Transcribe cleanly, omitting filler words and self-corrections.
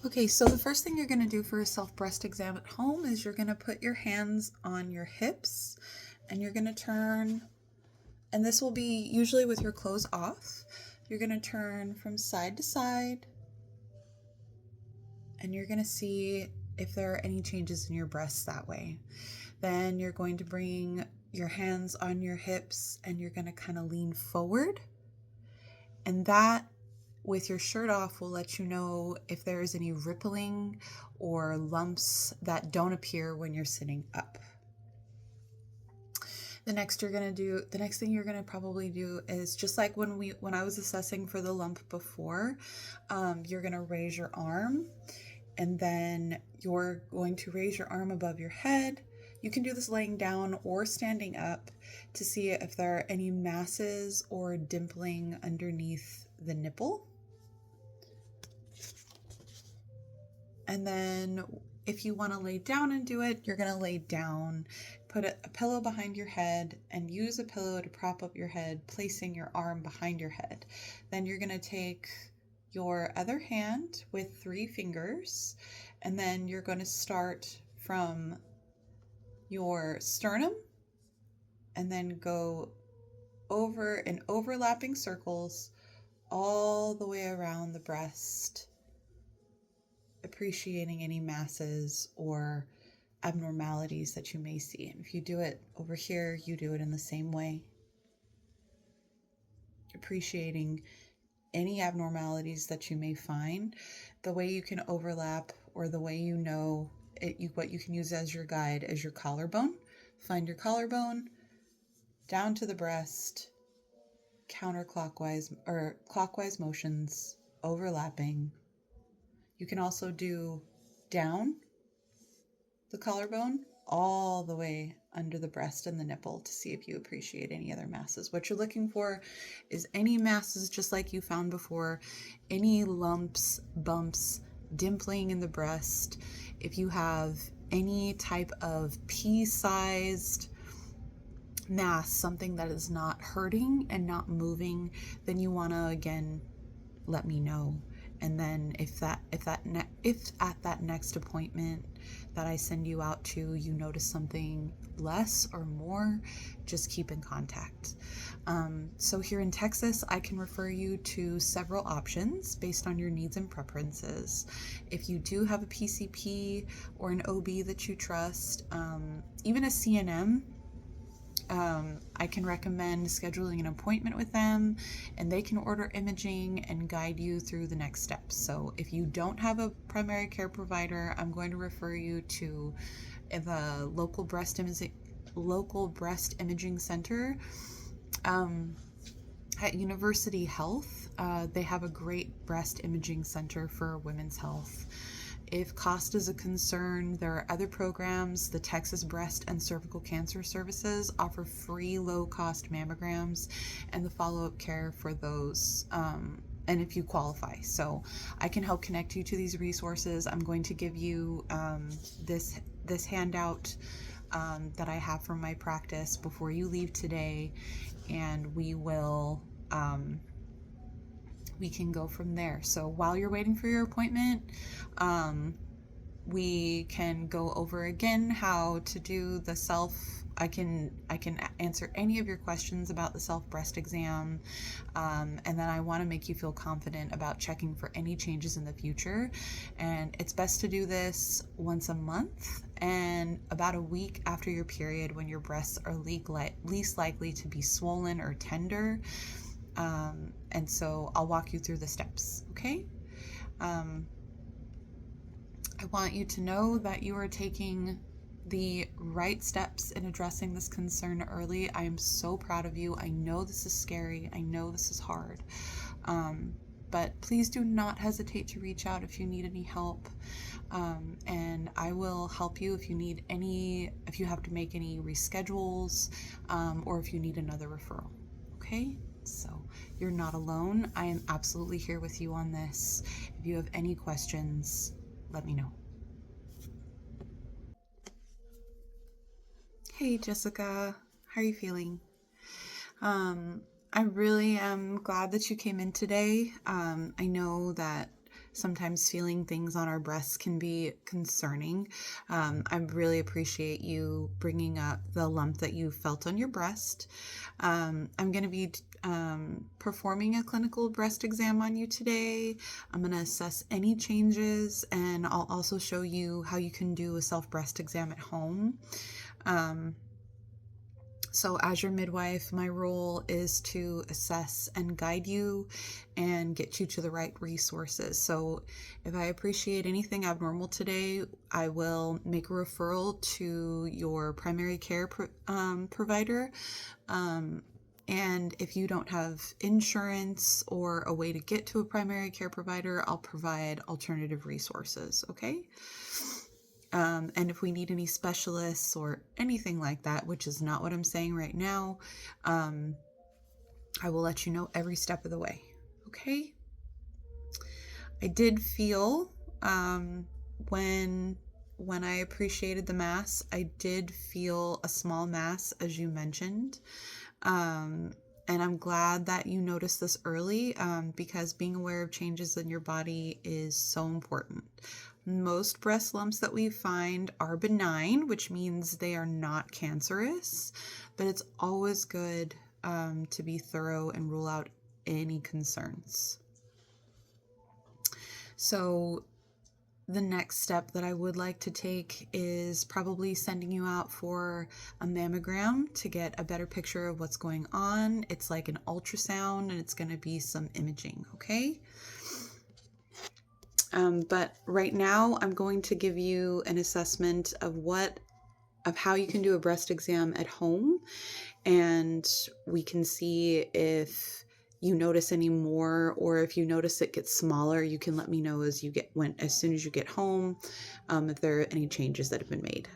Okay, so the first thing you're going to do for a self breast exam at home is you're going to put your hands on your hips and you're going to turn, and this will be usually with your clothes off. You're going to turn from side to side and you're going to see if there are any changes in your breasts that way. Then you're going to bring your hands on your hips and you're going to kind of lean forward. And that, with your shirt off, will let you know if there is any rippling or lumps that don't appear when you're sitting up. The next thing you're gonna probably do is just like when I was assessing for the lump before, you're gonna raise your arm, and then you're going to raise your arm above your head. You can do this laying down or standing up to see if there are any masses or dimpling underneath the nipple. And then if you want to lay down and do it, you're going to lay down, put a pillow behind your head, and use a pillow to prop up your head, placing your arm behind your head. Then you're going to take your other hand with 3 fingers, and then you're going to start from your sternum and then go over in overlapping circles all the way around the breast, appreciating any masses or abnormalities that you may see. And if you do it over here, you do it in the same way, appreciating any abnormalities that you may find. The way you can overlap, or the way you know it, what you can use as your guide, is your collarbone. Find your collarbone down to the breast, counterclockwise or clockwise motions, overlapping. You can also do down the collarbone all the way under the breast and the nipple to see if you appreciate any other masses. What you're looking for is any masses, just like you found before, any lumps, bumps, dimpling in the breast. If you have any type of pea-sized mass, something that is not hurting and not moving, then you want to again let me know. And then if at that next appointment that I send you out to, you notice something less or more, just keep in contact. So here in Texas, I can refer you to several options based on your needs and preferences. If you do have a PCP or an OB that you trust, even a CNM, I can recommend scheduling an appointment with them, and they can order imaging and guide you through the next steps. So if you don't have a primary care provider, I'm going to refer you to the local breast imaging center. At University Health, they have a great breast imaging center for women's health. If cost is a concern, there are other programs. The Texas Breast and Cervical Cancer Services offer free low-cost mammograms and the follow-up care for those, and if you qualify. So I can help connect you to these resources. I'm going to give you this handout that I have from my practice before you leave today, and we can go from there. So while you're waiting for your appointment, we can go over again how to do the self. I can answer any of your questions about the self breast exam, and then I want to make you feel confident about checking for any changes in the future. And it's best to do this once a month and about a week after your period, when your breasts are least likely to be swollen or tender. And so I'll walk you through the steps, okay? I want you to know that you are taking the right steps in addressing this concern early. I am so proud of you. I know this is scary. I know this is hard. But please do not hesitate to reach out if you need any help. And I will help you if you have to make any reschedules, or if you need another referral, okay? So you're not alone. I am absolutely here with you on this. If you have any questions, let me know. Hey, Jessica, how are you feeling? I really am glad that you came in today. I know that sometimes feeling things on our breasts can be concerning. I really appreciate you bringing up the lump that you felt on your breast. I'm going to be performing a clinical breast exam on you today. I'm going to assess any changes, and I'll also show you how you can do a self breast exam at home. So as your midwife, my role is to assess and guide you and get you to the right resources. So if I appreciate anything abnormal today, I will make a referral to your primary care provider. And if you don't have insurance or a way to get to a primary care provider, I'll provide alternative resources, okay? And if we need any specialists or anything like that, which is not what I'm saying right now, I will let you know every step of the way. Okay? I did feel when I appreciated the mass, I did feel a small mass, as you mentioned. And I'm glad that you noticed this early, because being aware of changes in your body is so important. Most breast lumps that we find are benign, which means they are not cancerous, but it's always good to be thorough and rule out any concerns. So the next step that I would like to take is probably sending you out for a mammogram to get a better picture of what's going on. It's like an ultrasound, and it's going to be some imaging, okay? But right now I'm going to give you an assessment of how you can do a breast exam at home, and we can see if you notice any more, or if you notice it gets smaller, you can let me know as soon as you get home, if there are any changes that have been made.